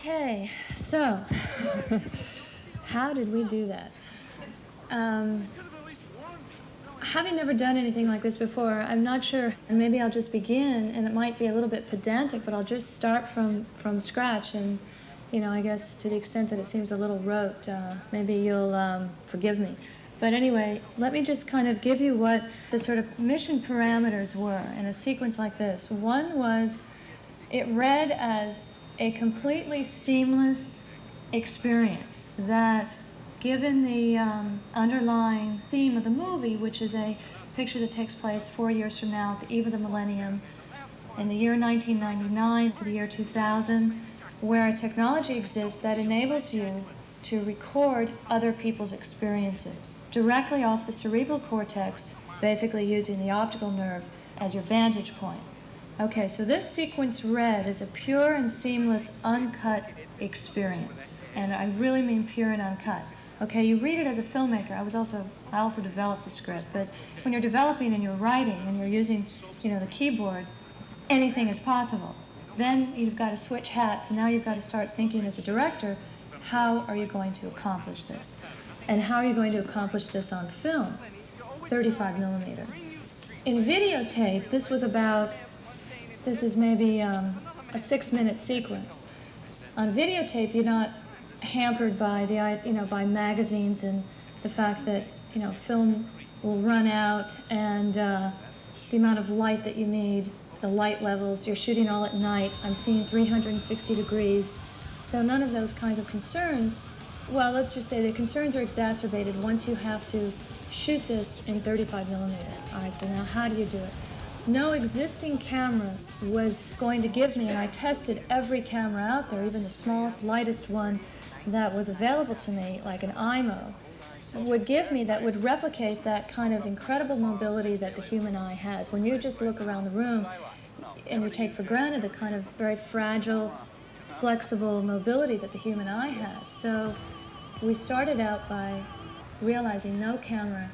Okay, so how did we do that? Having never done anything like this before, I'm not sure, and maybe I'll just begin, and it might be a little bit pedantic, but I'll just start from scratch, and, I guess to the extent that it seems a little rote, maybe you'll forgive me. But anyway, let me just kind of give you what the sort of mission parameters were in a sequence like this. One was, it read as a completely seamless experience that, given the underlying theme of the movie, which is a picture that takes place 4 years from now at the eve of the millennium, in the year 1999 to the year 2000, where a technology exists that enables you to record other people's experiences directly off the cerebral cortex, basically using the optical nerve as your vantage point. Okay, so this sequence read as a pure and seamless, uncut experience. And I really mean pure and uncut. Okay, you read it as a filmmaker. I also developed the script, but when you're developing and you're writing and you're using, the keyboard, anything is possible. Then you've got to switch hats, and now you've got to start thinking as a director, how are you going to accomplish this? And how are you going to accomplish this on film? 35 millimeter. In videotape, this is maybe a 6-minute sequence. On videotape, you're not hampered by by magazines and the fact that film will run out, and the amount of light that you need, the light levels. You're shooting all at night. I'm seeing 360 degrees, so none of those kinds of concerns. Well, let's just say the concerns are exacerbated once you have to shoot this in 35 millimeter. All right, so now how do you do it? No existing camera was going to give me, and I tested every camera out there, even the smallest, lightest one that was available to me, like an IMO, would give me, that would replicate that kind of incredible mobility that the human eye has. When you just look around the room and you take for granted the kind of very fragile, flexible mobility that the human eye has. So we started out by realizing no camera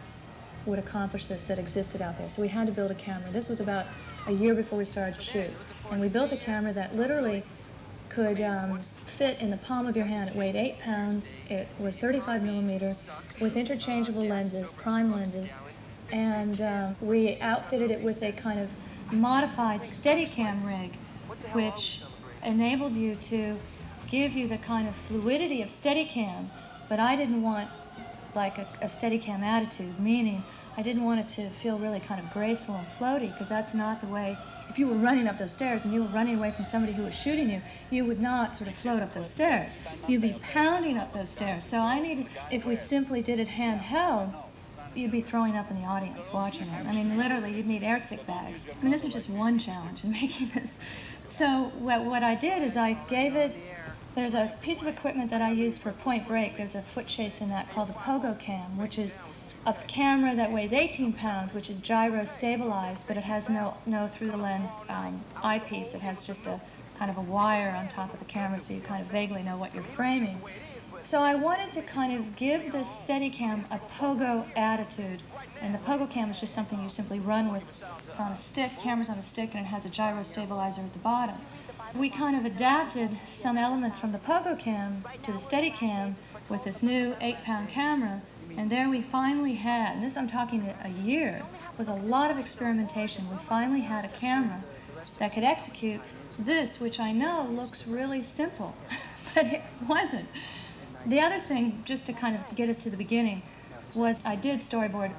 would accomplish this that existed out there. So we had to build a camera. This was about a year before we started to shoot. And we built a camera that literally could fit in the palm of your hand. It weighed 8 pounds. It was 35 millimeter with interchangeable lenses, prime lenses. And we outfitted it with a kind of modified Steadicam rig, which enabled you to give you the kind of fluidity of Steadicam. But I didn't want like a Steadicam attitude, meaning I didn't want it to feel really kind of graceful and floaty, because that's not the way. If you were running up those stairs and you were running away from somebody who was shooting you, you would not sort of float up those stairs. You'd be pounding up those stairs. So I needed, if we simply did it handheld, you'd be throwing up in the audience watching it. I mean, literally, you'd need air sick bags. I mean, this was just one challenge in making this. So what I did is I gave it, there's a piece of equipment that I use for Point Break. There's a foot chase in that called the Pogo Cam, which is a camera that weighs 18 pounds, which is gyro stabilized, but it has no through the lens eyepiece. It has just a kind of a wire on top of the camera, so you kind of vaguely know what you're framing. So I wanted to kind of give this Steadicam a pogo attitude, and the Pogo Cam is just something you simply run with. It's on a stick, camera's on a stick, and it has a gyro stabilizer at the bottom. We kind of adapted some elements from the Pogo Cam to the Steadicam with this new 8-pound camera, and there we finally had, and this I'm talking a year, with a lot of experimentation, we finally had a camera that could execute this, which I know looks really simple, but it wasn't. The other thing, just to kind of get us to the beginning, was I did storyboard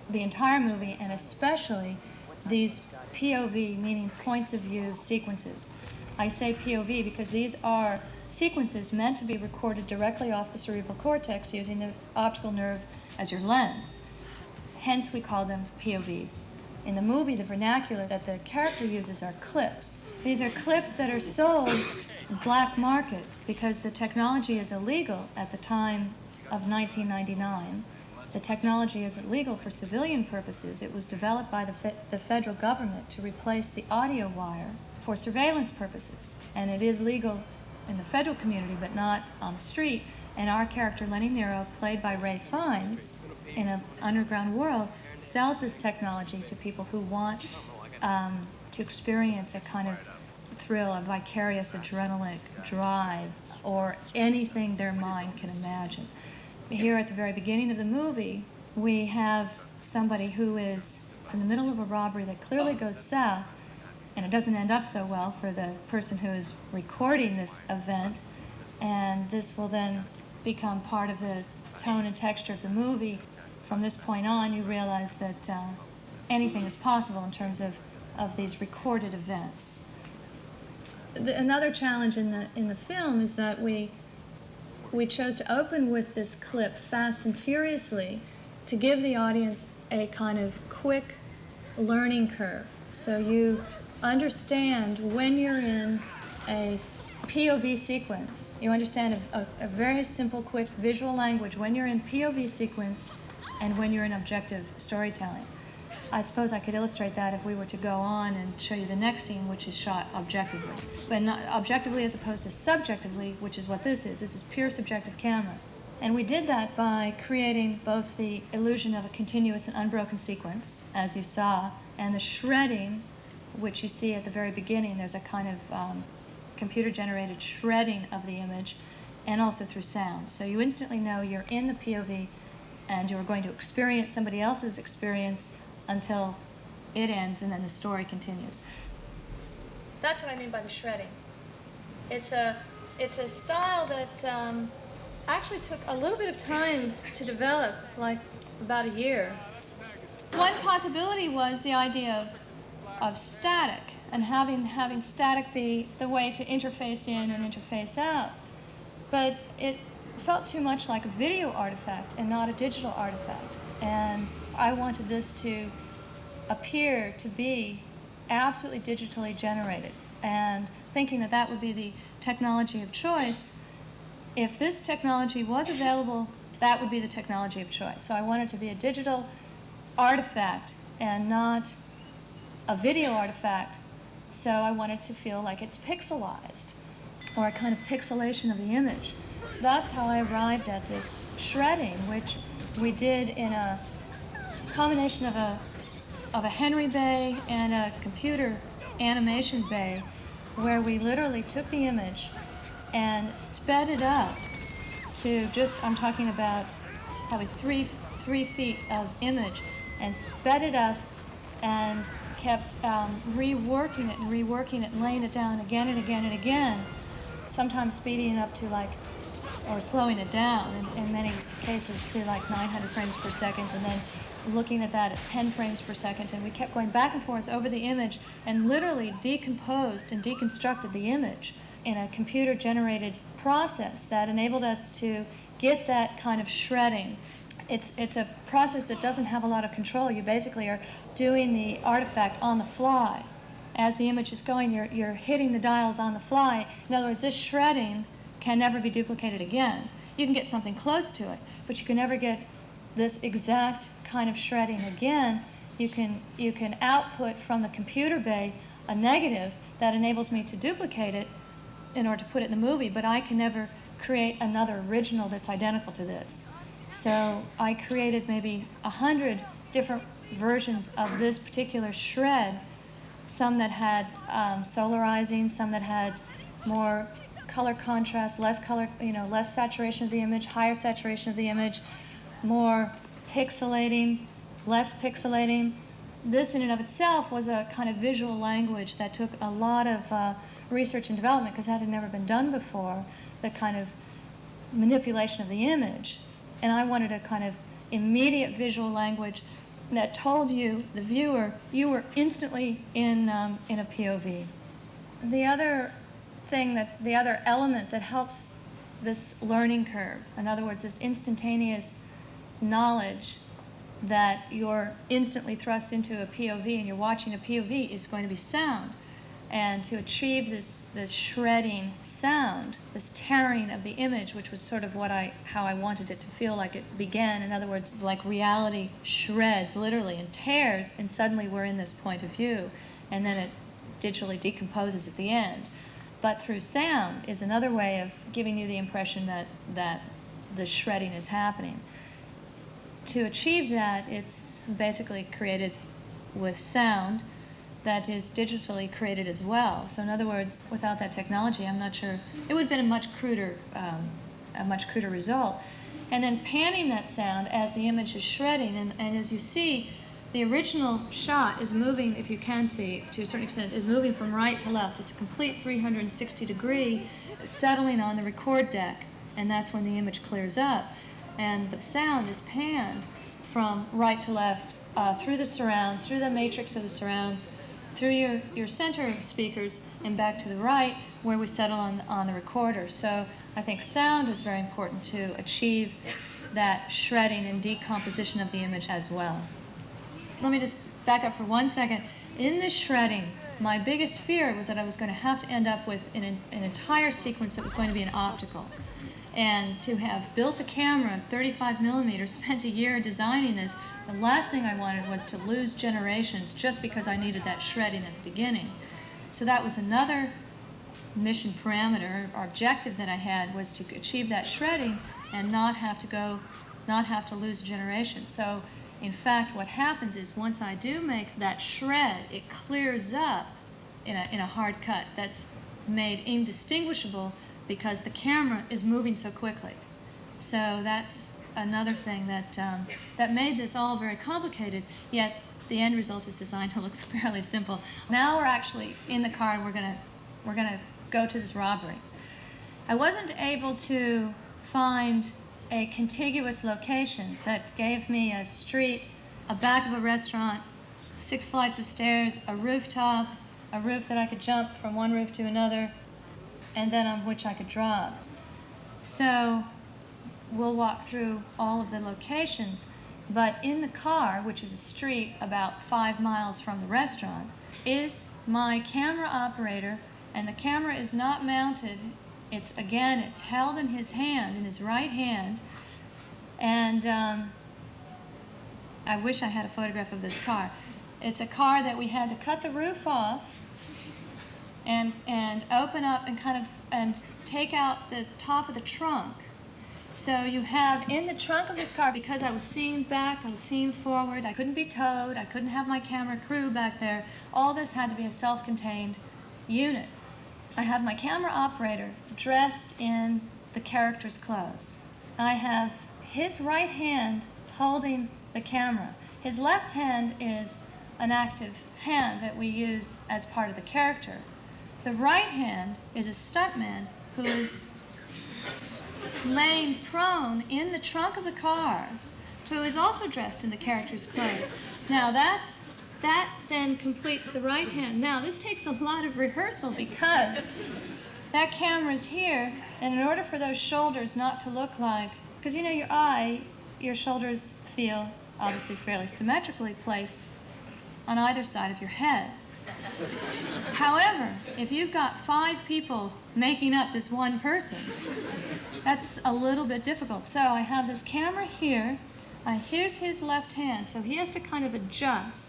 the entire movie, and especially these POV, meaning points of view sequences. I say POV because these are sequences meant to be recorded directly off the cerebral cortex using the optical nerve as your lens. Hence we call them POVs. In the movie, the vernacular that the character uses are clips. These are clips that are sold black market because the technology is illegal at the time of 1999. The technology isn't legal for civilian purposes. It was developed by the federal government to replace the audio wire for surveillance purposes. And it is legal in the federal community, but not on the street. And our character, Lenny Nero, played by Ray Fiennes, in an underground world, sells this technology to people who want to experience a kind of thrill, a vicarious adrenalic drive or anything their mind can imagine. Here at the very beginning of the movie, we have somebody who is in the middle of a robbery that clearly goes south, and it doesn't end up so well for the person who is recording this event, and this will then become part of the tone and texture of the movie. From this point on, you realize that anything is possible in terms of these recorded events. Another challenge in the film is that we chose to open with this clip fast and furiously to give the audience a kind of quick learning curve. So you understand when you're in a POV sequence, you understand a very simple, quick visual language when you're in POV sequence and when you're in objective storytelling. I suppose I could illustrate that if we were to go on and show you the next scene, which is shot objectively. But not objectively as opposed to subjectively, which is what this is. This is pure subjective camera. And we did that by creating both the illusion of a continuous and unbroken sequence, as you saw, and the shredding, which you see at the very beginning. There's a kind of computer-generated shredding of the image, and also through sound. So you instantly know you're in the POV, and you're going to experience somebody else's experience until it ends, and then the story continues. That's what I mean by the shredding. It's a style that actually took a little bit of time to develop, like about a year. One possibility was the idea of static, and having static be the way to interface in and interface out. But it felt too much like a video artifact and not a digital artifact. And I wanted this to appear to be absolutely digitally generated, and thinking that that would be the technology of choice. If this technology was available, that would be the technology of choice. So I wanted it to be a digital artifact and not a video artifact. So I wanted to feel like it's pixelized, or a kind of pixelation of the image. That's how I arrived at this shredding, which we did in a combination of a Henry bay and a computer animation bay, where we literally took the image and sped it up to just, I'm talking about probably three feet of image, and sped it up and kept reworking it and laying it down again and again and again, sometimes speeding it up to or slowing it down in many cases to 900 frames per second, and then looking at that at 10 frames per second, and we kept going back and forth over the image and literally decomposed and deconstructed the image in a computer-generated process that enabled us to get that kind of shredding. It's a process that doesn't have a lot of control. You basically are doing the artifact on the fly. As the image is going, you're hitting the dials on the fly. In other words, this shredding can never be duplicated again. You can get something close to it, but you can never get this exact kind of shredding again. You can output from the computer bay a negative that enables me to duplicate it in order to put it in the movie, but I can never create another original that's identical to this. So I created maybe 100 different versions of this particular shred, some that had solarizing, some that had more color contrast, less color, less saturation of the image, higher saturation of the image, more pixelating, less pixelating. This in and of itself was a kind of visual language that took a lot of research and development, because that had never been done before, the kind of manipulation of the image. And I wanted a kind of immediate visual language that told you, the viewer, you were instantly in a POV. The other element that helps this learning curve, in other words, this instantaneous knowledge that you're instantly thrust into a POV and you're watching a POV, is going to be sound. And to achieve this shredding sound, this tearing of the image, which was sort of how I wanted it to feel like it began. In other words, like reality shreds literally and tears, and suddenly we're in this point of view, and then it digitally decomposes at the end. But through sound is another way of giving you the impression that the shredding is happening. To achieve that, it's basically created with sound, that is digitally created as well. So in other words, without that technology, I'm not sure, it would have been a much cruder result. And then panning that sound as the image is shredding, and as you see, the original shot is moving, if you can see, to a certain extent, is moving from right to left. It's a complete 360-degree settling on the record deck, and that's when the image clears up. And the sound is panned from right to left, through the surrounds, through the matrix of the surrounds, through your center speakers, and back to the right, where we settle on the recorder. So I think sound is very important to achieve that shredding and decomposition of the image as well. Let me just back up for 1 second. In this shredding, my biggest fear was that I was going to have to end up with an entire sequence that was going to be an optical. And to have built a camera, 35 millimeters, spent a year designing this, the last thing I wanted was to lose generations just because I needed that shredding at the beginning. So that was another mission parameter or objective that I had, was to achieve that shredding and not have to lose a generation. So in fact, what happens is once I do make that shred, it clears up in a hard cut that's made indistinguishable because the camera is moving so quickly. So that's another thing that made this all very complicated, yet the end result is designed to look fairly simple. Now we're actually in the car and we're gonna go to this robbery. I wasn't able to find a contiguous location that gave me a street, a back of a restaurant, 6 flights of stairs, a rooftop, a roof that I could jump from one roof to another, and then on which I could drop. So we'll walk through all of the locations, but in the car, which is a street about 5 miles from the restaurant, is my camera operator, and the camera is not mounted. It's held in his hand, in his right hand, and I wish I had a photograph of this car. It's a car that we had to cut the roof off and open up and take out the top of the trunk. So you have in the trunk of this car, because I was seeing back, I was seeing forward, I couldn't be towed, I couldn't have my camera crew back there, all this had to be a self-contained unit. I have my camera operator dressed in the character's clothes. I have his right hand holding the camera. His left hand is an active hand that we use as part of the character. The right hand is a stuntman who is laying prone in the trunk of the car, who is also dressed in the character's clothes. Now that then completes the right hand. Now this takes a lot of rehearsal because that camera's here, and in order for those shoulders not to look like, because you know your shoulders feel obviously fairly symmetrically placed on either side of your head. However, if you've got 5 people making up this one person, that's a little bit difficult. So I have this camera here, here's his left hand, so he has to kind of adjust,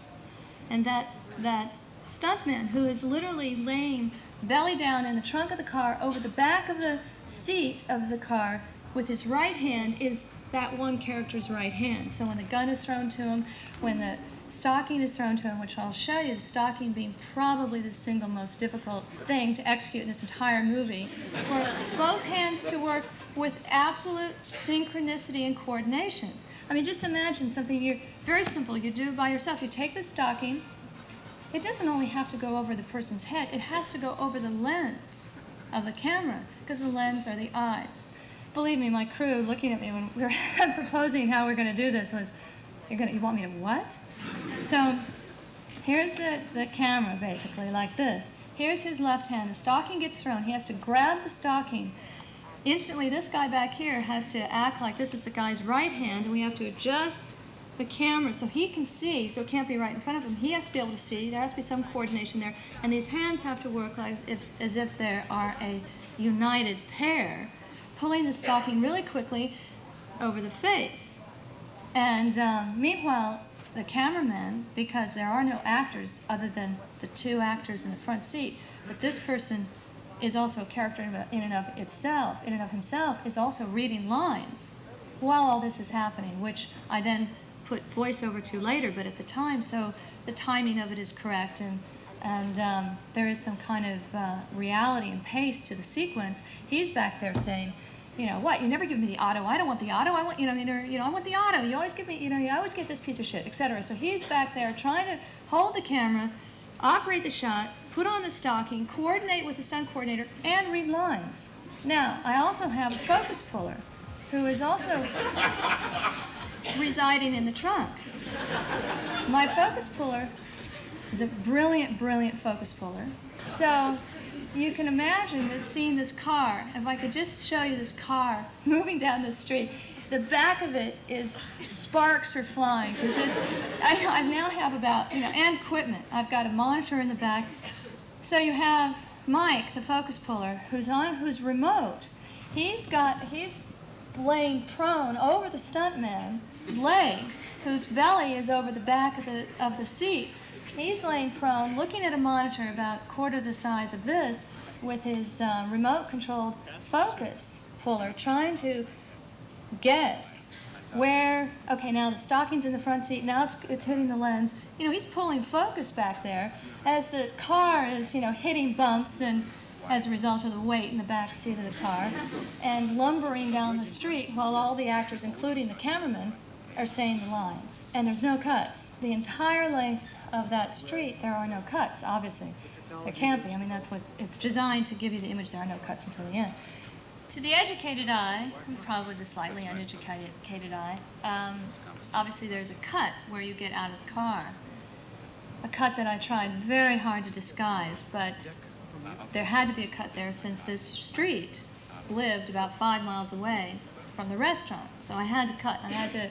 and that stuntman, who is literally laying belly down in the trunk of the car over the back of the seat of the car with his right hand, is that one character's right hand. So when the gun is thrown to him, when the stocking is thrown to him, which I'll show you, the stocking being probably the single most difficult thing to execute in this entire movie, for both hands to work with absolute synchronicity and coordination. I mean, just imagine something very simple you do by yourself. You take the stocking. It doesn't only have to go over the person's head. It has to go over the lens of the camera, because the lens are the eyes. Believe me, my crew looking at me when we were proposing how we're going to do this was, you want me to what? So here's the camera, basically, like this. Here's his left hand. The stocking gets thrown. He has to grab the stocking. Instantly, this guy back here has to act like this is the guy's right hand, and we have to adjust the camera so he can see, so it can't be right in front of him. He has to be able to see. There has to be some coordination there. And these hands have to work as if they are a united pair, pulling the stocking really quickly over the face. And meanwhile, the cameraman, because there are no actors other than the 2 actors in the front seat, but this person is also a character in and of himself, is also reading lines while all this is happening, which I then put voiceover to later, but at the time, so the timing of it is correct, and and there is some kind of reality and pace to the sequence. He's back there saying, you know, what, you never give me the auto, I don't want the auto, I want, I want the auto, you always give me, you always get this piece of shit, etc. So he's back there trying to hold the camera, operate the shot, put on the stocking, coordinate with the stunt coordinator, and read lines. Now, I also have a focus puller who is also residing in the trunk. My focus puller is a brilliant, brilliant focus puller. So you can imagine seeing this car. If I could just show you this car moving down the street, the back of it is, sparks are flying. I now have about, and equipment. I've got a monitor in the back. So you have Mike, the focus puller, who's remote. He's laying prone over the stuntman's legs, whose belly is over the back of the seat. He's laying prone, looking at a monitor about a quarter the size of this, with his remote-controlled focus puller, trying to guess where. Okay, now the stocking's in the front seat. Now it's hitting the lens. He's pulling focus back there as the car is, hitting bumps and as a result of the weight in the back seat of the car, and lumbering down the street while all the actors, including the cameraman, are saying the lines. And there's no cuts. The entire length of that street, there are no cuts, obviously. There can't be. I mean, that's what it's designed to give you the image. There are no cuts until the end. To the educated eye, and probably the slightly uneducated eye, obviously there's a cut where you get out of the car. A cut that I tried very hard to disguise, but there had to be a cut there since this street lived about 5 miles away from the restaurant. So I had to cut. I had to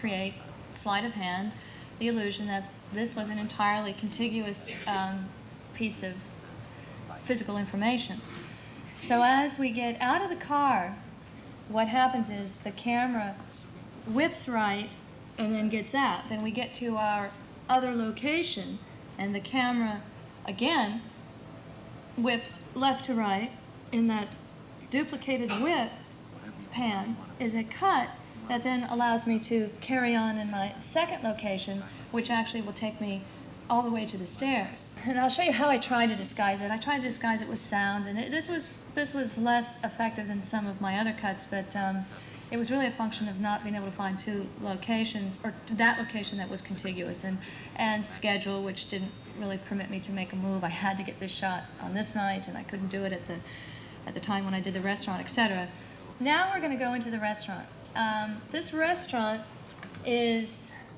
create, sleight of hand, the illusion that this was an entirely contiguous piece of physical information. So as we get out of the car, what happens is the camera whips right and then gets out. Then we get to our other location, and the camera again whips left to right. In that duplicated whip pan is a cut that then allows me to carry on in my second location, which actually will take me all the way to the stairs. And I'll show you how I try to disguise it. I try to disguise it with sound, and this was less effective than some of my other cuts, but it was really a function of not being able to find two locations, or that location that was contiguous, and schedule, which didn't really permit me to make a move. I had to get this shot on this night, and I couldn't do it at the time when I did the restaurant, etc. Now we're going to go into the restaurant. This restaurant is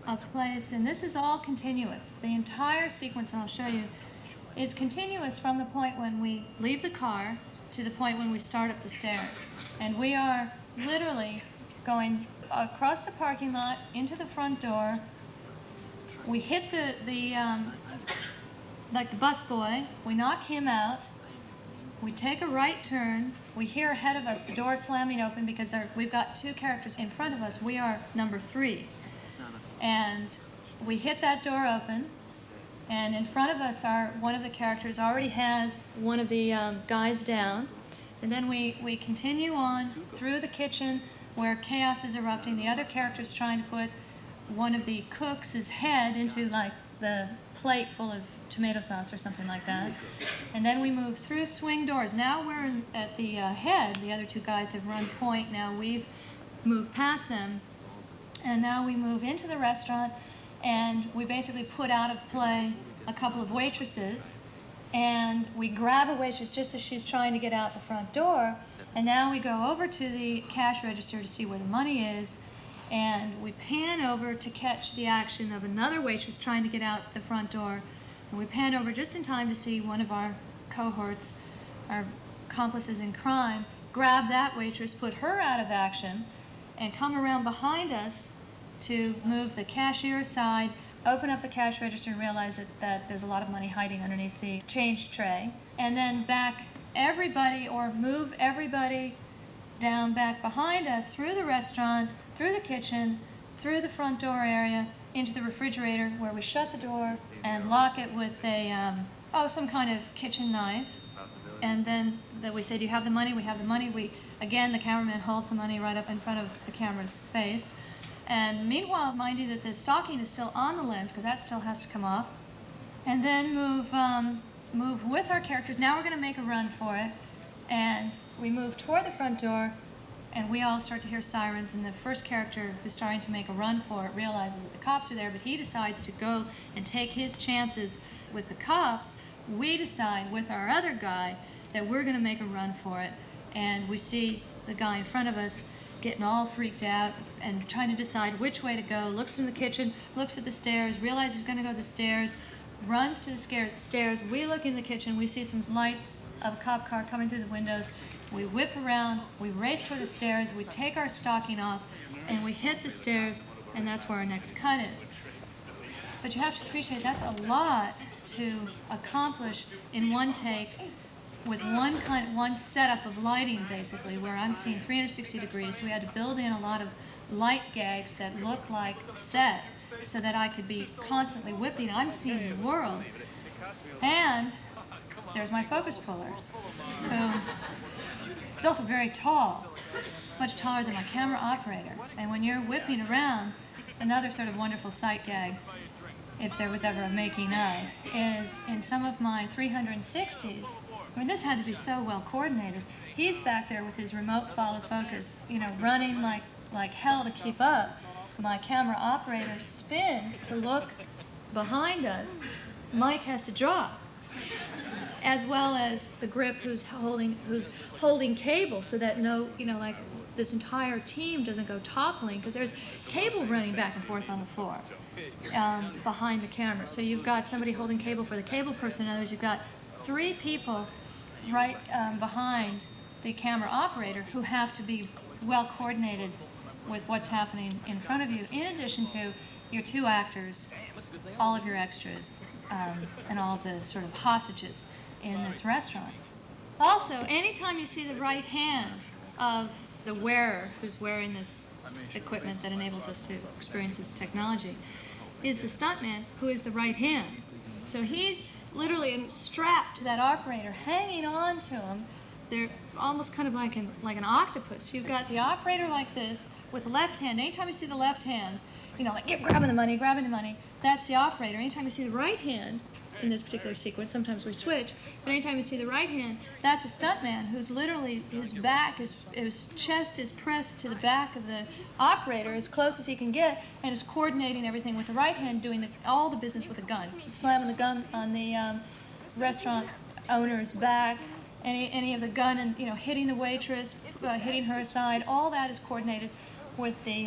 a place, and this is all continuous. The entire sequence, and I'll show you, is continuous from the point when we leave the car to the point when we start up the stairs. And we are literally going across the parking lot into the front door. We hit like the bus boy, we knock him out, we take a right turn, we hear ahead of us the door slamming open because we've got two characters in front of us. We are number 3. And we hit that door open, and in front of us one of the characters already has one of the guys down. And then we continue on through the kitchen where chaos is erupting. The other character's trying to put one of the cooks' head into like the plate full of tomato sauce or something like that. And then we move through swing doors. Now we're at the head. The other two guys have run point. Now we've moved past them. And now we move into the restaurant, and we basically put out of play a couple of waitresses. And we grab a waitress just as she's trying to get out the front door. And now we go over to the cash register to see where the money is. And we pan over to catch the action of another waitress trying to get out the front door. And we pan over just in time to see one of our cohorts, our accomplices in crime, grab that waitress, put her out of action, and come around behind us to move the cashier aside, open up the cash register and realize that there's a lot of money hiding underneath the change tray, and then back everybody, or move everybody down back behind us through the restaurant, through the kitchen, through the front door area, into the refrigerator where we shut the door and lock it with some kind of kitchen knife. And then we say, do you have the money? We have the money. Again, the cameraman holds the money right up in front of the camera's face. And meanwhile, mind you that the stocking is still on the lens, because that still has to come off. and then move with our characters. Now we're going to make a run for it, and we move toward the front door, and we all start to hear sirens, and the first character who's starting to make a run for it realizes that the cops are there, but he decides to go and take his chances with the cops. We decide with our other guy that we're going to make a run for it, and we see the guy in front of us getting all freaked out and trying to decide which way to go, looks in the kitchen, looks at the stairs, realizes he's going to go to the stairs, runs to the stairs. We look in the kitchen, we see some lights of a cop car coming through the windows. We whip around, we race toward the stairs, we take our stocking off, and we hit the stairs, and that's where our next cut is. But you have to appreciate that's a lot to accomplish in one take with one setup of lighting, basically, where I'm seeing 360 degrees. So we had to build in a lot of light gags that look like set so that I could be constantly whipping. I'm seeing the world. And there's my focus puller, who is also very tall, much taller than my camera operator. And when you're whipping around, another sort of wonderful sight gag, if there was ever a making of, is in some of my 360s. I mean, this had to be so well coordinated. He's back there with his remote follow focus, running like hell to keep up. My camera operator spins to look behind us. Mike has to drop, as well as the grip who's holding cable so that this entire team doesn't go toppling, because there's cable running back and forth on the floor behind the camera. So you've got somebody holding cable for the cable person, and others you've got 3 people right behind the camera operator who have to be well coordinated with what's happening in front of you, in addition to your 2 actors, all of your extras, and all of the sort of hostages in this restaurant. Also, anytime you see the right hand of the wearer who's wearing this equipment that enables us to experience this technology, is the stuntman, who is the right hand. So he's literally strapped to that operator, hanging on to him. They're almost kind of like an octopus. You've got the operator like this with the left hand. Anytime you see the left hand, like grabbing the money, that's the operator. Anytime you see the right hand in this particular sequence, sometimes we switch, but anytime you see the right hand, that's a stuntman who's literally, his chest is pressed to the back of the operator as close as he can get, and is coordinating everything with the right hand, doing all the business with a gun, slamming the gun on the restaurant owner's back, any of the gun, and hitting the waitress, hitting her aside. All that is coordinated with the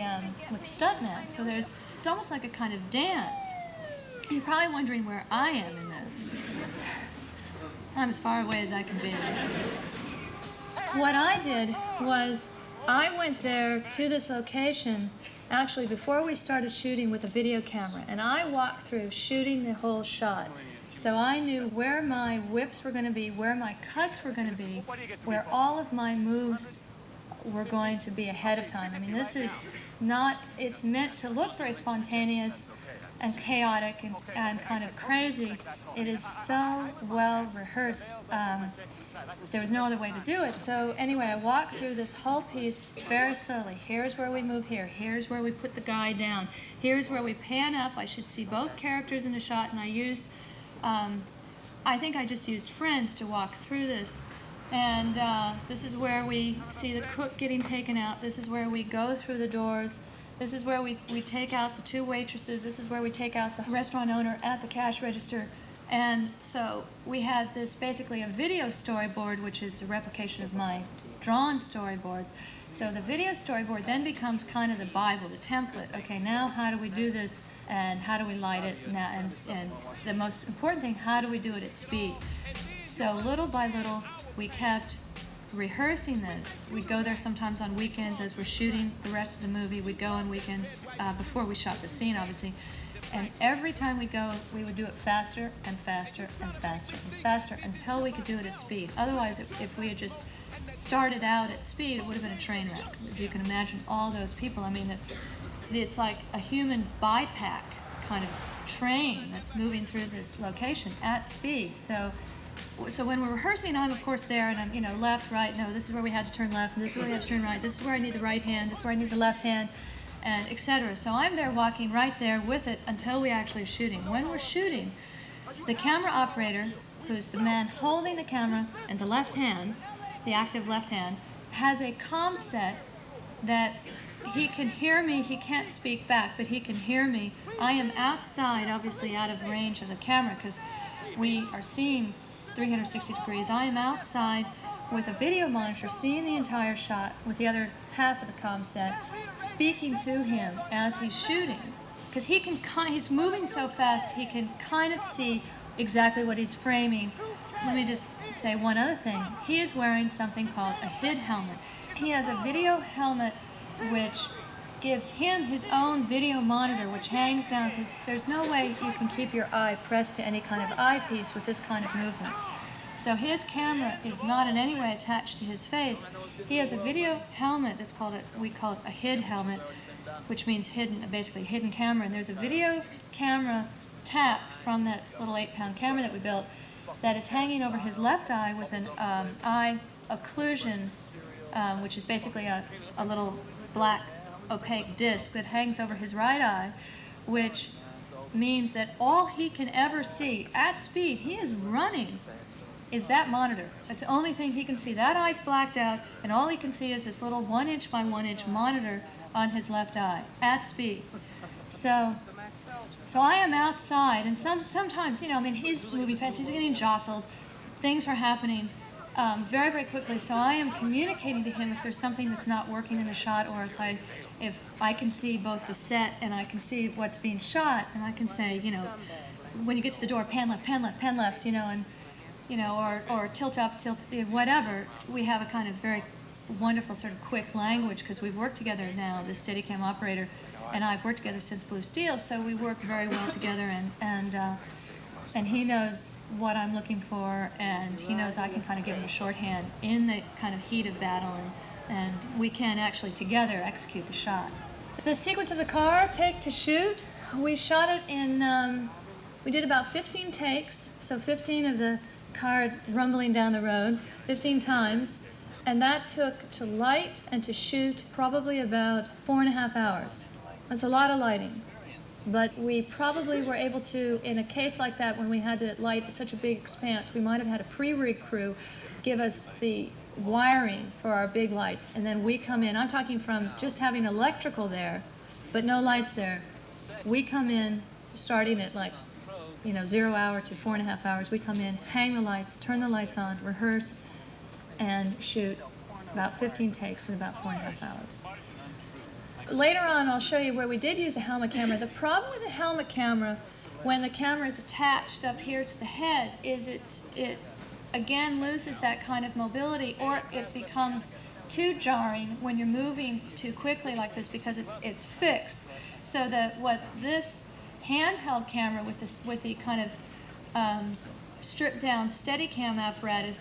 stuntman. So it's almost like a kind of dance. You're probably wondering where I am in this. I'm as far away as I can be. What I did was I went there to this location actually before we started shooting with a video camera, and I walked through shooting the whole shot. So I knew where my whips were going to be, where my cuts were going to be, where all of my moves were going to be ahead of time. I mean, this is not, it's meant to look very spontaneous and chaotic and kind of crazy. It is so well rehearsed. There was no other way to do it. So anyway, I walked through this whole piece very slowly. Here's where we move here. Here's where we put the guy down. Here's where we pan up. I should see both characters in the shot, and I used, I think I just used friends to walk through this. And this is where we see the cook getting taken out. This is where we go through the doors. This is where we take out the 2 waitresses. This is where we take out the restaurant owner at the cash register. And so we had this basically a video storyboard, which is a replication of my drawn storyboards. So the video storyboard then becomes kind of the Bible, the template. Okay, now how do we do this, and how do we light it, and the most important thing, how do we do it at speed? So little by little, we kept rehearsing this. We'd go there sometimes on weekends as we're shooting the rest of the movie. We'd go on weekends before we shot the scene, obviously. And every time we go, we would do it faster and faster and faster and faster until we could do it at speed. Otherwise, if we had just started out at speed, it would have been a train wreck. If you can imagine all those people, I mean, it's like a human BiPAC kind of train that's moving through this location at speed. So when we're rehearsing, I'm of course there, and I'm, left, right, no, this is where we had to turn left, and this is where we had to turn right, this is where I need the right hand, this is where I need the left hand, and etc. So I'm there walking right there with it until we actually are shooting. When we're shooting, The camera operator, who's the man holding the camera in the left hand, the active left hand, has a comm set that he can hear me. He can't speak back, but he can hear me. I am outside, obviously out of range of the camera because we are seeing 360 degrees. I am outside with a video monitor seeing the entire shot with the other half of the comm set, speaking to him as he's shooting. Because he's moving so fast, he can kind of see exactly what he's framing. Let me just say one other thing. He is wearing something called a HID helmet. He has a video helmet which gives him his own video monitor, which hangs down, because there's no way you can keep your eye pressed to any kind of eyepiece with this kind of movement. So his camera is not in any way attached to his face. He has a video helmet that's we call it a HID helmet, which means hidden, basically hidden camera. And there's a video camera tap from that little 8-pound camera that we built that is hanging over his left eye with an eye occlusion, which is basically a little black opaque disc that hangs over his right eye, which means that all he can ever see at speed, he is running, is that monitor. That's the only thing he can see. That eye's blacked out, and all he can see is this little 1-inch by 1-inch monitor on his left eye at speed. So I am outside, and sometimes, he's moving fast, he's getting jostled, things are happening very, very quickly. So I am communicating to him if there's something that's not working in the shot, or if I can see both the set and I can see what's being shot, and I can say, when you get to the door, pan left, or tilt up, tilt, whatever. We have a kind of very wonderful sort of quick language because we've worked together now, this Steadicam operator and I've worked together since Blue Steel, so we work very well together, and he knows what I'm looking for, and he knows I can kind of give him a shorthand in the kind of heat of battle, and we can actually together execute the shot. The sequence of the car take to shoot, we shot it in, we did about 15 takes, so 15 of the car rumbling down the road, 15 times, and that took to light and to shoot probably about 4.5 hours. That's a lot of lighting. But we probably were able to, in a case like that, when we had to light such a big expanse, we might have had a pre-rig crew give us the wiring for our big lights, and then we come in. I'm talking from just having electrical there, but no lights there. We come in, starting at 0 hour to 4.5 hours. We come in, hang the lights, turn the lights on, rehearse, and shoot about 15 takes in about 4.5 hours. Later on, I'll show you where we did use a helmet camera. The problem with a helmet camera, when the camera is attached up here to the head, is it again loses that kind of mobility, or it becomes too jarring when you're moving too quickly like this because it's fixed. So that what this handheld camera with the kind of stripped down Steadicam apparatus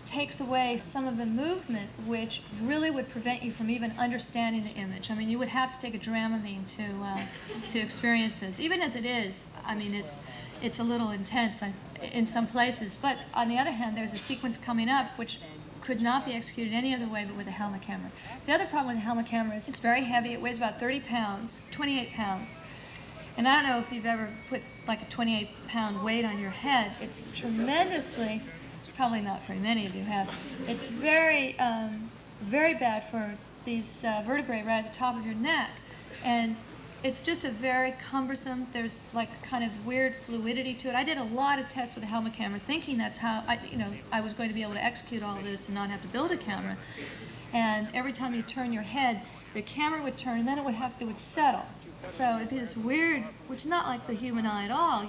takes away some of the movement, which really would prevent you from even understanding the image. I mean, you would have to take a Dramamine to experience this. Even as it is, I mean, it's a little intense in some places. But on the other hand, there's a sequence coming up which could not be executed any other way but with a helmet camera. The other problem with the helmet camera is it's very heavy. It weighs about 30 pounds, 28 pounds. And I don't know if you've ever put like a 28-pound weight on your head. It's tremendously, probably not very many of you have, it's very, very bad for these vertebrae right at the top of your neck. And it's just a very cumbersome, there's like kind of weird fluidity to it. I did a lot of tests with a helmet camera thinking that's how I was going to be able to execute all of this and not have to build a camera. And every time you turn your head, the camera would turn and then it would settle. So it'd be this weird, which is not like the human eye at all.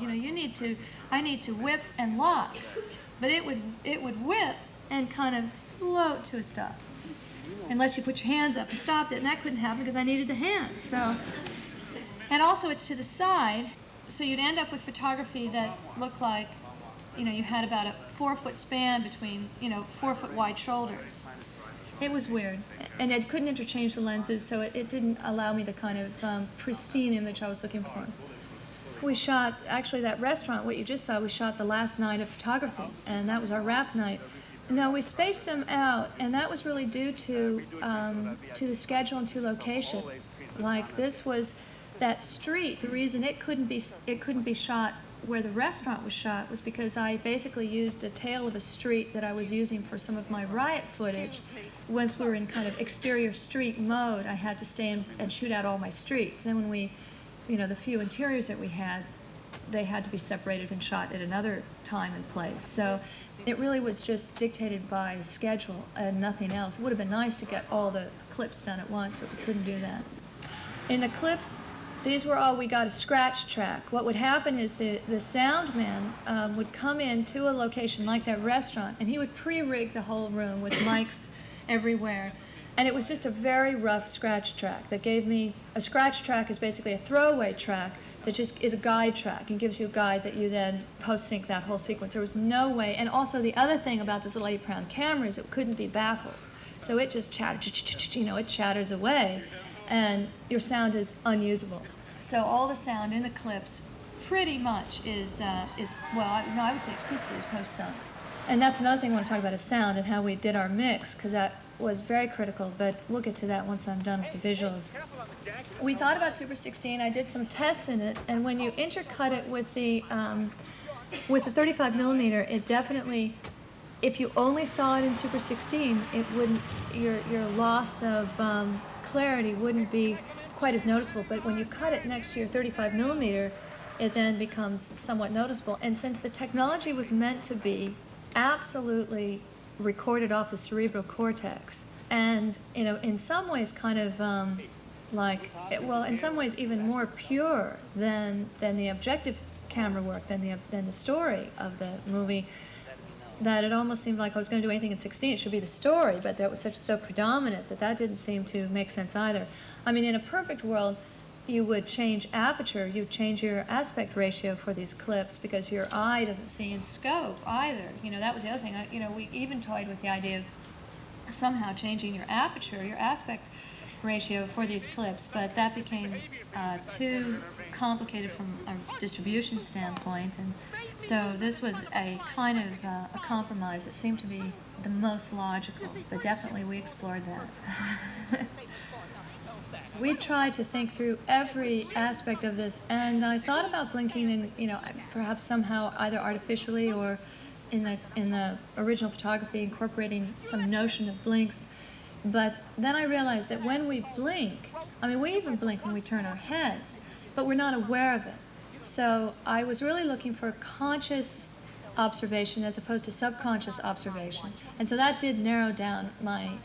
I need to whip and lock, but it would whip and kind of float to a stop, unless you put your hands up and stopped it, and that couldn't happen because I needed the hands. So, and also it's to the side, so you'd end up with photography that looked like, you had about a 4-foot span between, 4-foot wide shoulders. It was weird, and I couldn't interchange the lenses, so it didn't allow me the kind of pristine image I was looking for. We shot, actually that restaurant, what you just saw, we shot the last night of photography, and that was our wrap night. Now we spaced them out, and that was really due to the schedule and to location. Like this was that street, the reason it couldn't be shot where the restaurant was shot was because I basically used a tail of a street that I was using for some of my riot footage. Once we were in kind of exterior street mode, I had to stay in and shoot out all my streets. And when we, the few interiors that we had, they had to be separated and shot at another time and place. So it really was just dictated by schedule and nothing else. It would have been nice to get all the clips done at once, but we couldn't do that. In the clips, these were all, we got a scratch track. What would happen is the sound man would come into a location like that restaurant, and he would pre-rig the whole room with mics everywhere. And it was just a very rough scratch track that gave me, a scratch track is basically a throwaway track that just is a guide track and gives you a guide that you then post-sync that whole sequence. There was no way, and also the other thing about this little 8-pound camera is it couldn't be baffled. So it just chattered, it chatters away, and your sound is unusable. So all the sound in the clips pretty much is I would say exclusively is post-sung. And that's another thing I want to talk about is sound and how we did our mix, because that was very critical, but we'll get to that once I'm done with the visuals. We thought about Super 16, I did some tests in it, and when you intercut it with the 35 millimeter, it definitely, if you only saw it in Super 16, it wouldn't, your loss of clarity wouldn't be quite as noticeable, but when you cut it next to your 35 millimeter, it then becomes somewhat noticeable. And since the technology was meant to be absolutely recorded off the cerebral cortex, and in some ways kind of in some ways even more pure than the objective camera work, than the story of the movie, that it almost seemed like I was going to do anything in 16, it should be the story, but that was so predominant that didn't seem to make sense either. I mean, in a perfect world, you would change aperture, you'd change your aspect ratio for these clips because your eye doesn't see in scope either. That was the other thing. We even toyed with the idea of somehow changing your aperture, your aspect ratio for these clips, but that became too complicated from a distribution standpoint, and so this was a kind of a compromise that seemed to be the most logical, but definitely we explored that. We tried to think through every aspect of this, and I thought about blinking and, perhaps somehow either artificially or in the original photography incorporating some notion of blinks. But then I realized that when we blink, we even blink when we turn our heads, but we're not aware of it. So I was really looking for conscious observation as opposed to subconscious observation. And so that did narrow down my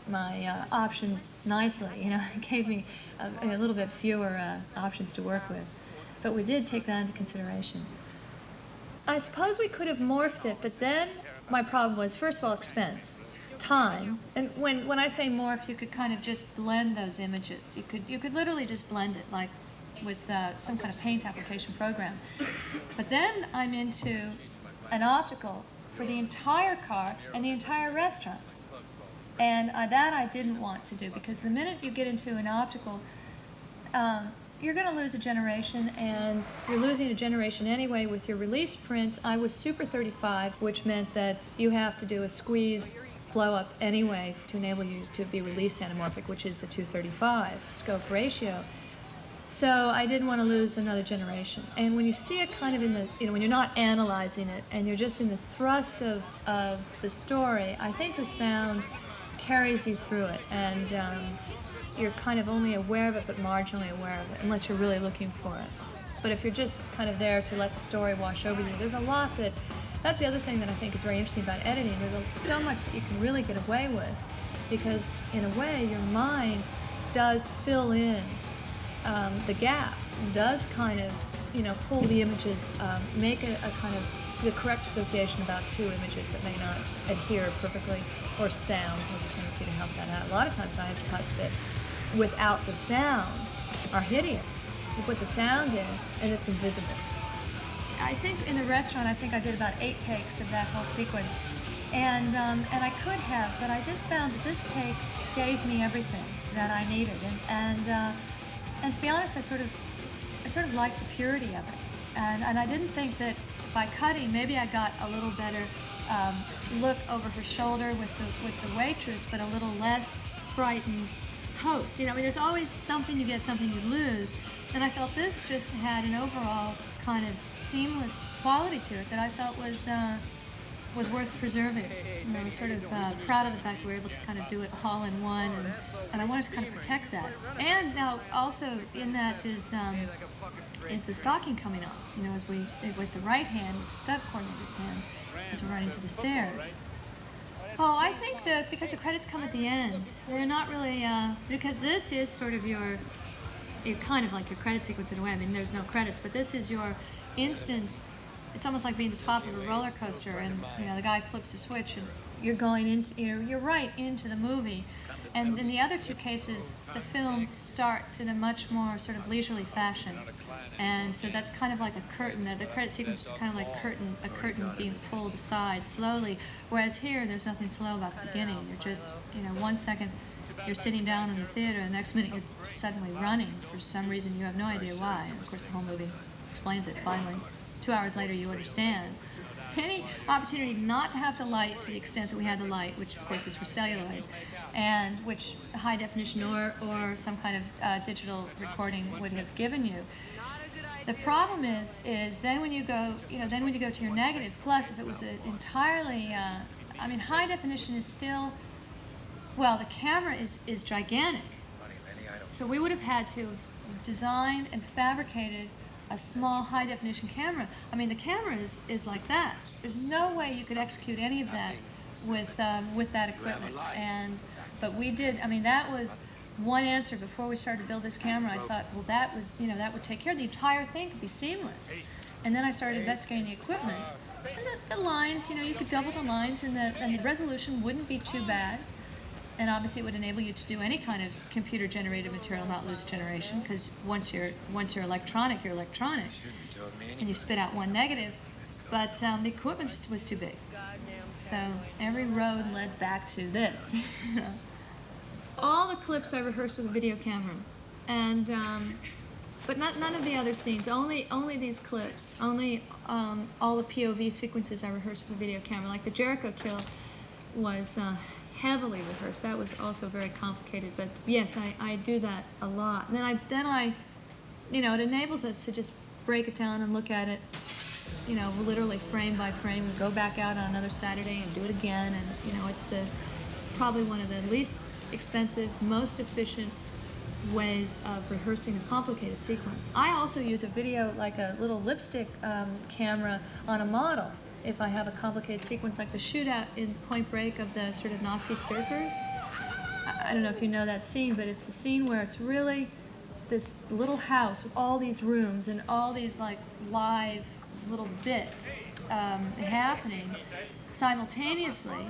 options nicely. It gave me a little bit fewer options to work with. But we did take that into consideration. I suppose we could have morphed it, but then my problem was, first of all, expense. Time, and when I say morph, you could kind of just blend those images. You could literally just blend it like with some kind of paint application program. But then I'm into an optical for the entire car and the entire restaurant, and that I didn't want to do, because the minute you get into an optical, you're going to lose a generation, and you're losing a generation anyway with your release prints. I was Super 35, which meant that you have to do a squeeze blow up anyway to enable you to be released anamorphic, which is the 235 scope ratio. So I didn't want to lose another generation. And when you see it kind of in the, when you're not analyzing it and you're just in the thrust of the story, I think the sound carries you through it, and you're kind of only aware of it but marginally aware of it, unless you're really looking for it. But if you're just kind of there to let the story wash over you, there's a lot that's the other thing that I think is very interesting about editing. There's so much that you can really get away with, because in a way your mind does fill in the gaps, and does kind of, pull the images, make a kind of the correct association about two images that may not adhere perfectly, or sound has a tendency to help that out. A lot of times I have cuts that without the sound are hideous. You put the sound in and it's invisible. I think in the restaurant, I did about 8 takes of that whole sequence, and I could have, but I just found that this take gave me everything that I needed, and to be honest, I sort of liked the purity of it, and I didn't think that by cutting, maybe I got a little better look over her shoulder with the waitress, but a little less frightened host. There's always something you get, something you lose, and I felt this just had an overall kind of seamless quality to it that I felt was worth preserving. You know, I was sort of proud of the fact we were able to kind of do it all in one, and I wanted to kind of protect that. And now also in that is the stocking coming off. You know, as we with the right hand, with the stub coordinator's hand, as we're running to the stairs. Oh, I think that because the credits come at the end, they're not really because this is sort of your. It's kind of like your credit sequence in a way. I mean, there's no credits, but this is your instant. It's almost like being at the top of a roller coaster, and you know the guy flips a switch, and you're going into, you're right into the movie. And in the other two cases, the film starts in a much more sort of leisurely fashion, and so that's kind of like a curtain. The credit sequence is kind of like a curtain being pulled aside slowly. Whereas here, there's nothing slow about the beginning. You're just, 1 second. You're sitting down in the theater, and the next minute you're suddenly running for some reason you have no idea why. And of course, the whole movie explains it finally. 2 hours later, you understand. Any opportunity not to have to light to the extent that we had to light, which of course is for celluloid, and which high definition or some kind of digital recording would have given you. The problem is then when you go, then when you go to your negative, plus if it was entirely, high definition is still. Well, the camera is gigantic, so we would have had to have designed and fabricated a small high-definition camera. I mean, the camera is like that. There's no way you could execute any of that with that equipment. But we did. I mean, that was one answer before we started to build this camera. I thought, well, that would take care of the entire thing. Could be seamless. And then I started investigating the equipment. And the lines, you could double the lines, and the resolution wouldn't be too bad. And obviously, it would enable you to do any kind of computer-generated material, not lose generation, because once you're electronic, you're electronic, and you spit out one negative. But the equipment was too big, so every road led back to this. All the clips I rehearsed with a video camera, and but none of the other scenes. Only these clips. Only all the POV sequences I rehearsed with a video camera. Like the Jericho kill was. Heavily rehearsed. That was also very complicated, but yes, I do that a lot. And then I, it enables us to just break it down and look at it, literally frame by frame, and go back out on another Saturday and do it again. And it's probably one of the least expensive, most efficient ways of rehearsing a complicated sequence. I also use a video, like a little lipstick camera on a model. If I have a complicated sequence like the shootout in Point Break of the sort of Nazi surfers. I don't know if you know that scene, but it's a scene where it's really this little house with all these rooms and all these like live little bits happening simultaneously.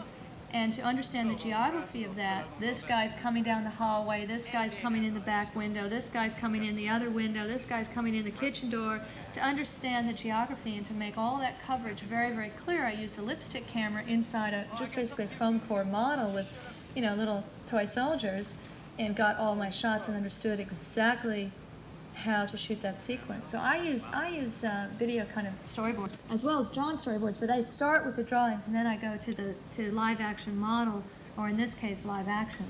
And to understand the geography of that, this guy's coming down the hallway, this guy's coming in the back window, this guy's coming in the other window, this guy's coming in the kitchen door. To understand the geography and to make all that coverage very, very clear, I used a lipstick camera inside just basically a foam core model with, little toy soldiers, and got all my shots and understood exactly how to shoot that sequence. So I use video kind of storyboards as well as drawing storyboards, but I start with the drawings and then I go to live action model, or in this case, live action.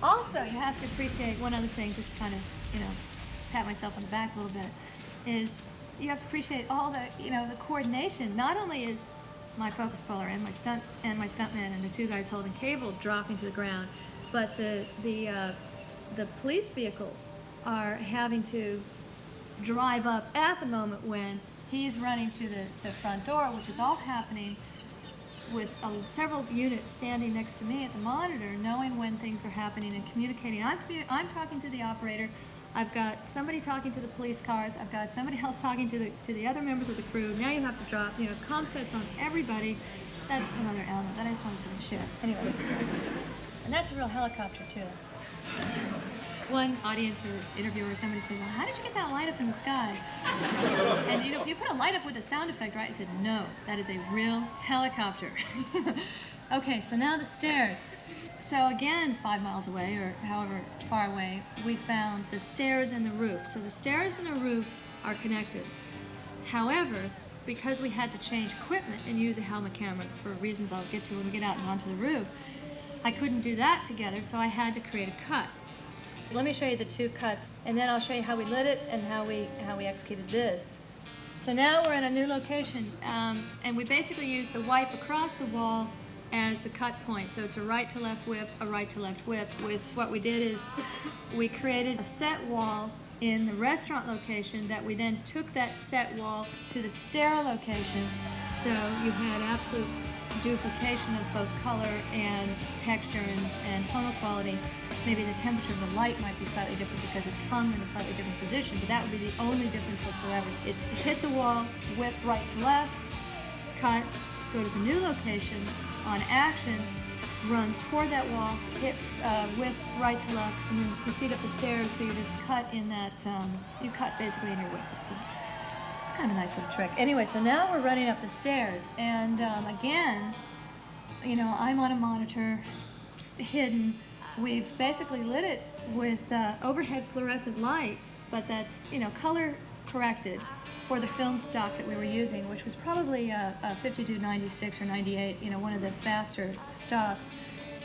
Also, you have to appreciate one other thing, just kind of, pat myself on the back a little bit, is you have to appreciate all the, the coordination. Not only is my focus puller and my stuntman and the two guys holding cable dropping to the ground, but the police vehicles are having to drive up at the moment when he's running to the front door, which is all happening with several units standing next to me at the monitor, knowing when things are happening and communicating. I'm talking to the operator. I've got somebody talking to the police cars. I've got somebody else talking to the other members of the crew. Now you have to drop, comm sets on everybody. That's another element. That I just wanted to share. Anyway, and that's a real helicopter too. One audience or interviewer or somebody said, well, how did you get that light up in the sky? And you put a light up with a sound effect, right? I said, no, that is a real helicopter. Okay, so now the stairs. So again, 5 miles away, or however far away, we found the stairs and the roof. So the stairs and the roof are connected. However, because we had to change equipment and use a helmet camera for reasons I'll get to when we get out and onto the roof, I couldn't do that together, so I had to create a cut. Let me show you the two cuts, and then I'll show you how we lit it and how we executed this. So now we're in a new location, and we basically use the wipe across the wall as the cut point. So it's a right to left whip, a right to left whip. With what we did is we created a set wall in the restaurant location that we then took that set wall to the stair location. So you had absolute duplication of both color and texture and tonal quality. Maybe the temperature of the light might be slightly different because it's hung in a slightly different position, but that would be the only difference whatsoever. It's hit the wall, whip right to left, cut, go to the new location, on action, run toward that wall, hit whip right to left, and then proceed up the stairs, so you just cut in that, you cut basically in your whip. It's kind of a nice little trick. Anyway, so now we're running up the stairs, and again, you know, I'm on a monitor, hidden. We've basically lit it with overhead fluorescent light, but that's, you know, color corrected for the film stock that we were using, which was probably a 5296 or 98, you know, one of the faster stocks.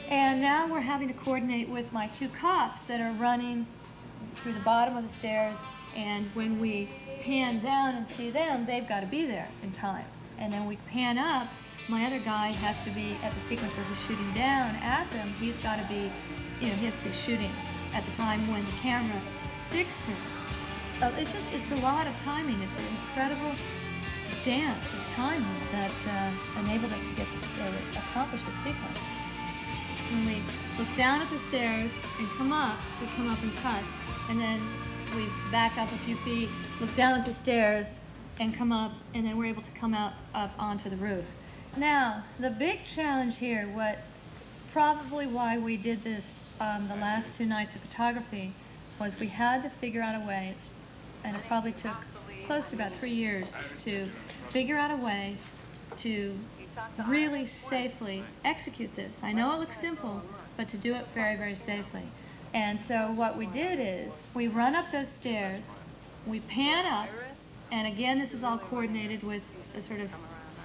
And now we're having to coordinate with my two cops that are running through the bottom of the stairs, and when we pan down and see them, they've got to be there in time. And then we pan up, my other guy has to be at the sequence where he's shooting down at them. He's got to be, you know, he has to be shooting at the time when the camera sticks to him. It's a lot of timing. It's an incredible dance of timing that enabled us to accomplish the sequence. When we look down at the stairs and come up, we come up and cut, and then we back up a few feet, look down at the stairs, and come up, and then we're able to come out up onto the roof. Now, the big challenge here, probably why we did this the last 2 nights of photography, was we had to figure out a way, and it probably took close to about 3 years to figure out a way to really safely execute this. I know it looks simple, but to do it very, very safely. And so what we did is, we run up those stairs, we pan up, and again this is all coordinated with a sort of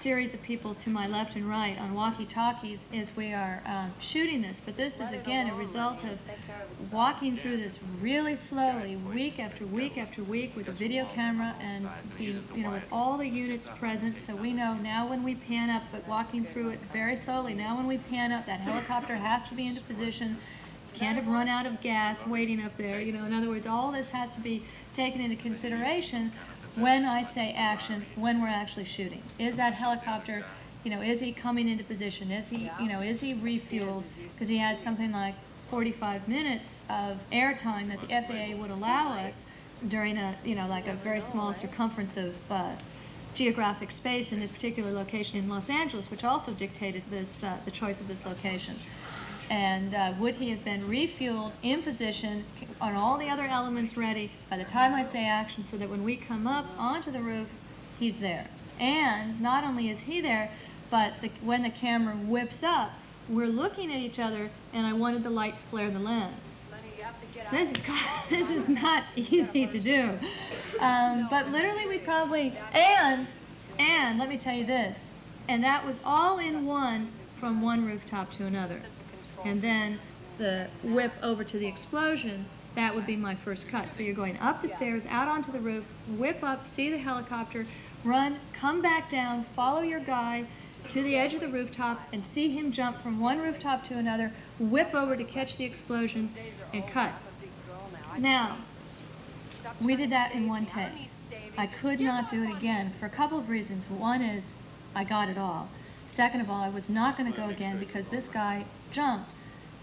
series of people to my left and right on walkie-talkies as we are shooting this. But this is again a result of walking through this really slowly, week after week after week, with a video camera and with all the units present. So we know now when we pan up, but walking through it very slowly. Now when we pan up, that helicopter has to be into position. Can't have run out of gas waiting up there. You know, in other words, all this has to be taken into consideration when I say action, when we're actually shooting. Is that helicopter, is he coming into position? Is he, is he refueled? Because he has something like 45 minutes of airtime that the FAA would allow us during a, like a very small circumference of geographic space in this particular location in Los Angeles, which also dictated this, the choice of this location. And would he have been refueled in position on all the other elements ready by the time I say action, so that when we come up onto the roof, he's there. And not only is he there, but when the camera whips up, we're looking at each other, and I wanted the light to flare the lens. This is not easy to do. But literally we probably, and let me tell you this, and that was all in one, from one rooftop to another. And then the whip over to the explosion, that would be my first cut. So you're going up the stairs, out onto the roof, whip up, see the helicopter, run, come back down, follow your guy to the edge of the rooftop, and see him jump from one rooftop to another, whip over to catch the explosion, and cut. Now, we did that in one take. I could not do it again for a couple of reasons. One is, I got it all. Second of all, I was not going to go again because this guy jumped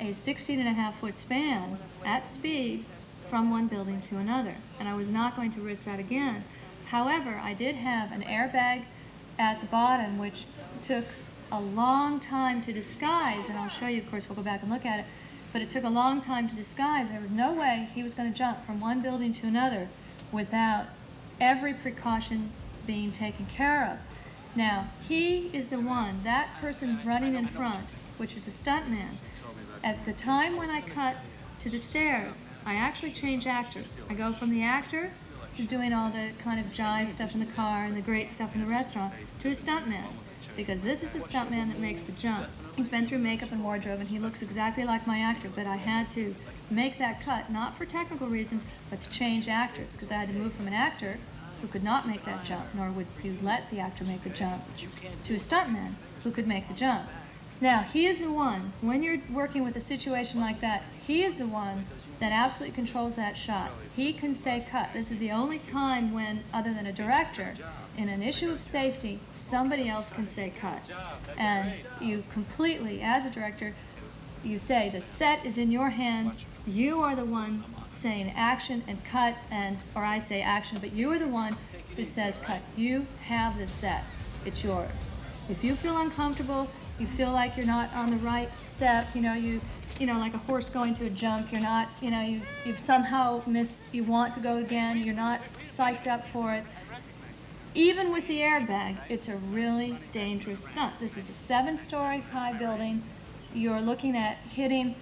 a 16.5-foot span at speed from one building to another, and I was not going to risk that again. However, I did have an airbag at the bottom, which took a long time to disguise, and I'll show you, of course, we'll go back and look at it, but it took a long time to disguise. There was no way he was going to jump from one building to another without every precaution being taken care of. Now, he is the one, that person running in front, which is a stuntman. At the time when I cut to the stairs, I actually change actors. I go from the actor who's doing all the kind of jive stuff in the car and the great stuff in the restaurant to a stuntman, because this is the stuntman that makes the jump. He's been through makeup and wardrobe, and he looks exactly like my actor, but I had to make that cut, not for technical reasons, but to change actors, because I had to move from an actor who could not make that jump, nor would you let the actor make the jump, to a stuntman who could make the jump. Now, he is the one, when you're working with a situation like that, he is the one that absolutely controls that shot. He can say cut. This is the only time when, other than a director, in an issue of safety, somebody else can say cut. And you completely, as a director, you say the set is in your hands, you are the one saying action and cut, or I say action, but you are the one who says cut. You have the set. It's yours. If you feel uncomfortable, you feel like you're not on the right step, you know, like a horse going to a jump, you're not, you've somehow missed, you want to go again, you're not psyched up for it. Even with the airbag, it's a really dangerous stunt. This is a 7-story high building. You're looking at hitting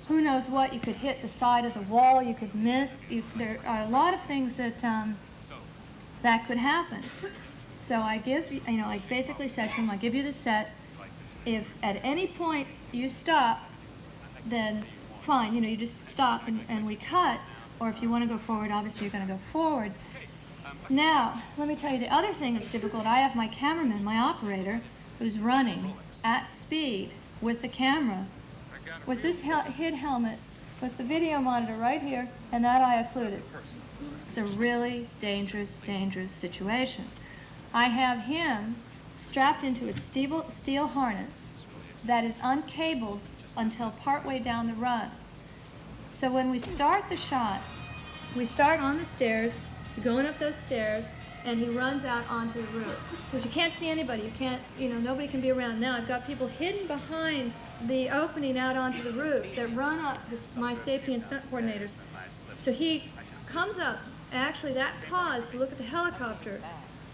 who knows what. You could hit the side of the wall, you could miss. There are a lot of things that that could happen. So I give, I basically said to him, I give you the set. If at any point you stop, then fine, you just stop and we cut. Or if you want to go forward, obviously you're going to go forward. Now, let me tell you the other thing that's difficult. I have my cameraman, my operator, who's running at speed with the camera, with this HID helmet, with the video monitor right here, and that I occluded. It's a really dangerous, dangerous situation. I have him strapped into a steel harness that is uncabled until partway down the run. So when we start the shot, we start on the stairs, going up those stairs, and he runs out onto the roof. Because you can't see anybody, you can't, nobody can be around. Now I've got people hidden behind the opening out onto the roof that run up, my safety and stunt coordinators. So he comes up, actually that pause to look at the helicopter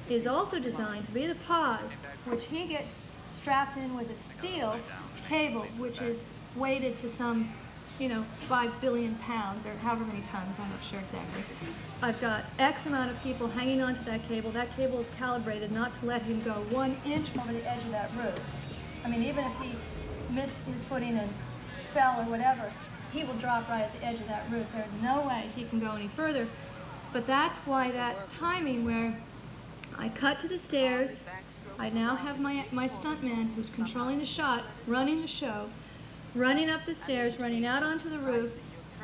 is also designed to be the pause, which he gets strapped in with a steel cable, which is weighted to some, 5 billion pounds, or however many tons, I'm not sure exactly. I've got X amount of people hanging onto that cable. That cable is calibrated not to let him go 1 inch over the edge of that roof. I mean, even if he missed his footing and fell or whatever, he will drop right at the edge of that roof. There's no way he can go any further. But that's why that timing where I cut to the stairs, I now have my stuntman who's controlling the shot, running the show, running up the stairs, running out onto the roof.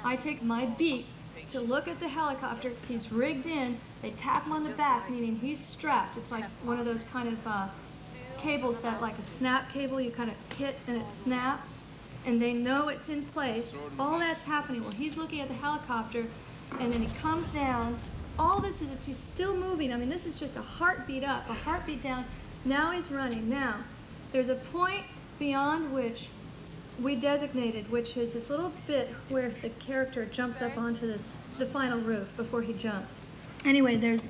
I take my beat to look at the helicopter. He's rigged in. They tap him on the back, meaning he's strapped. It's like one of those kind of cables that, like a snap cable, you kind of hit and it snaps, and they know it's in place. All that's happening while he's looking at the helicopter, and then he comes down. All this is, he's still moving. I mean, this is just a heartbeat up, a heartbeat down. Now he's running. Now, there's a point beyond which we designated, which is this little bit where the character jumps up onto the final roof before he jumps. Anyway,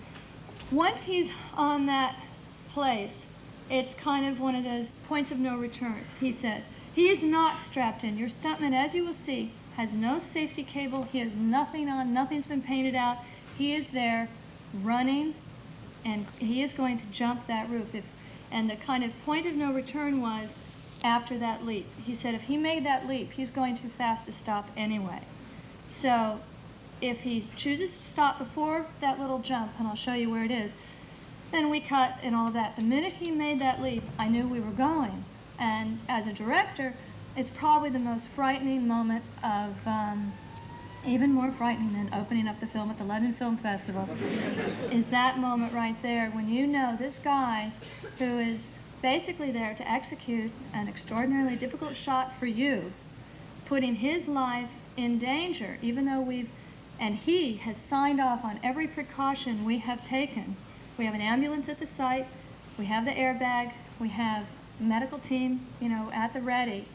once he's on that place, it's kind of one of those points of no return, he said. He is not strapped in. Your stuntman, as you will see, has no safety cable. He has nothing on. Nothing's been painted out. He is there running, and he is going to jump that roof. And the kind of point of no return was after that leap. He said if he made that leap, he's going too fast to stop anyway. So if he chooses to stop before that little jump, and I'll show you where it is, then we cut and all of that. The minute he made that leap, I knew we were going. And as a director, it's probably the most frightening moment of, even more frightening than opening up the film at the London Film Festival, is that moment right there when you know this guy who is basically there to execute an extraordinarily difficult shot for you, putting his life in danger, even though and he has signed off on every precaution we have taken. We have an ambulance at the site, we have the airbag, we have a medical team, at the ready.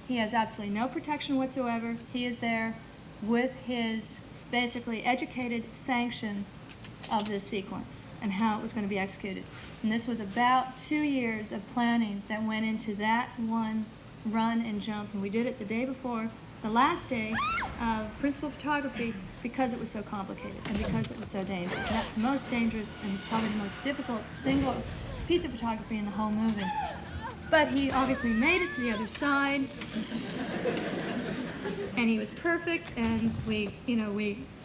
He has absolutely no protection whatsoever. He is there with his basically educated sanction of this sequence and how it was going to be executed. And this was about 2 years of planning that went into that one run and jump, and we did it the day before the last day of principal photography because it was so complicated and because it was so dangerous. And that's the most dangerous and probably the most difficult single piece of photography in the whole movie. But he obviously made it to the other side, and he was perfect, and we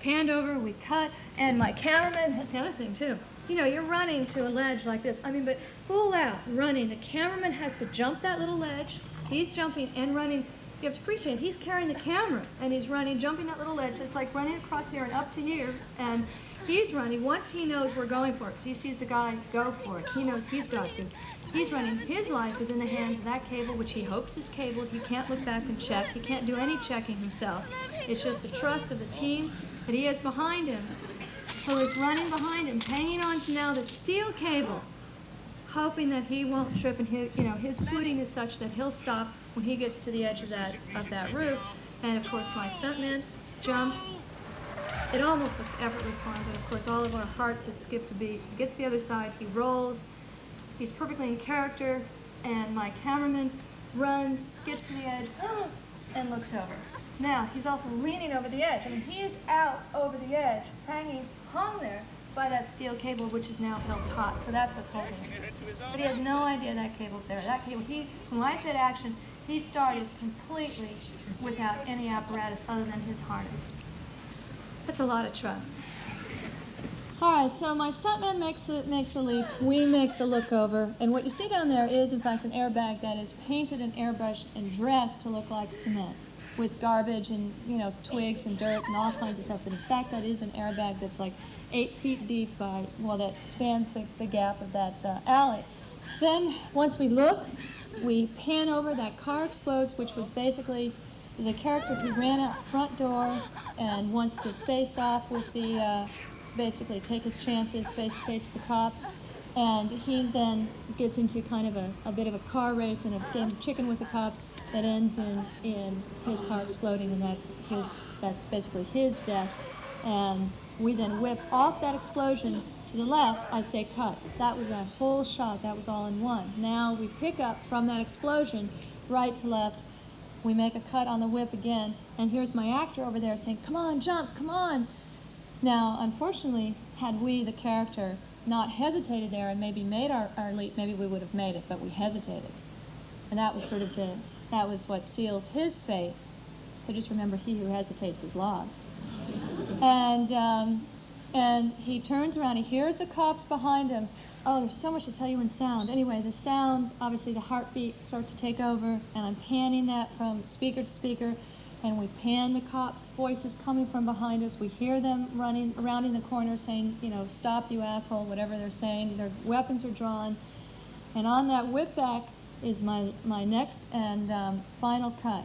panned over, we cut, And my cameraman, that's the other thing too. You know, you're running to a ledge like this. I mean, but full out running. The cameraman has to jump that little ledge. He's jumping and running. You have to appreciate he's carrying the camera and he's running, jumping that little ledge. It's like running across here and up to here. And he's running once he knows we're going for it. So he sees the guy go for it. He knows he's got to. He's running. His life is in the hands of that cable, which he hopes is cable. He can't look back and check. He can't do any checking himself. It's just the trust of the team that he has behind him. So he's running behind him, hanging on to now the steel cable, hoping that he won't trip, and his footing is such that he'll stop when he gets to the edge of that roof. And of course, my stuntman jumps. It almost looks effortless for him, but of course, all of our hearts had skipped a beat. He gets to the other side, he rolls. He's perfectly in character, and my cameraman runs, gets to the edge, and looks over. Now, he's also leaning over the edge. I mean, he is out over the edge, hung there by that steel cable, which is now held taut. So that's what's holding him. But he has no idea that cable's there. That cable, when I said action, he started completely without any apparatus other than his harness. That's a lot of trust. All right, so my stuntman makes the leap, we make the look over, and what you see down there is, in fact, an airbag that is painted and airbrushed and dressed to look like cement, with garbage and, twigs and dirt and all kinds of stuff. But in fact, that is an airbag that's like 8 feet deep that spans the gap of that alley. Then, once we look, we pan over, that car explodes, which was basically the character who ran out the front door and wants to face off with the, basically take his chances, face to face with the cops. And he then gets into kind of a bit of a car race and a game of chicken with the cops that ends in his car exploding, and that's basically his death. And we then whip off that explosion to the left. I say cut. That was that whole shot. That was all in one. Now we pick up from that explosion, right to left. We make a cut on the whip again, and here's my actor over there saying, "Come on, jump, come on." Now, unfortunately, had we, the character, not hesitated there and maybe made our leap, maybe we would have made it, but we hesitated. And that was sort of that was what seals his fate. So just remember, he who hesitates is lost. And he turns around, he hears the cops behind him. Oh, there's so much to tell you in sound. Anyway, the sound, obviously the heartbeat starts to take over, and I'm panning that from speaker to speaker, and we pan the cops' voices coming from behind us. We hear them running around in the corner saying, "Stop, you asshole," whatever they're saying. Their weapons are drawn. And on that whip back is my next and final cut.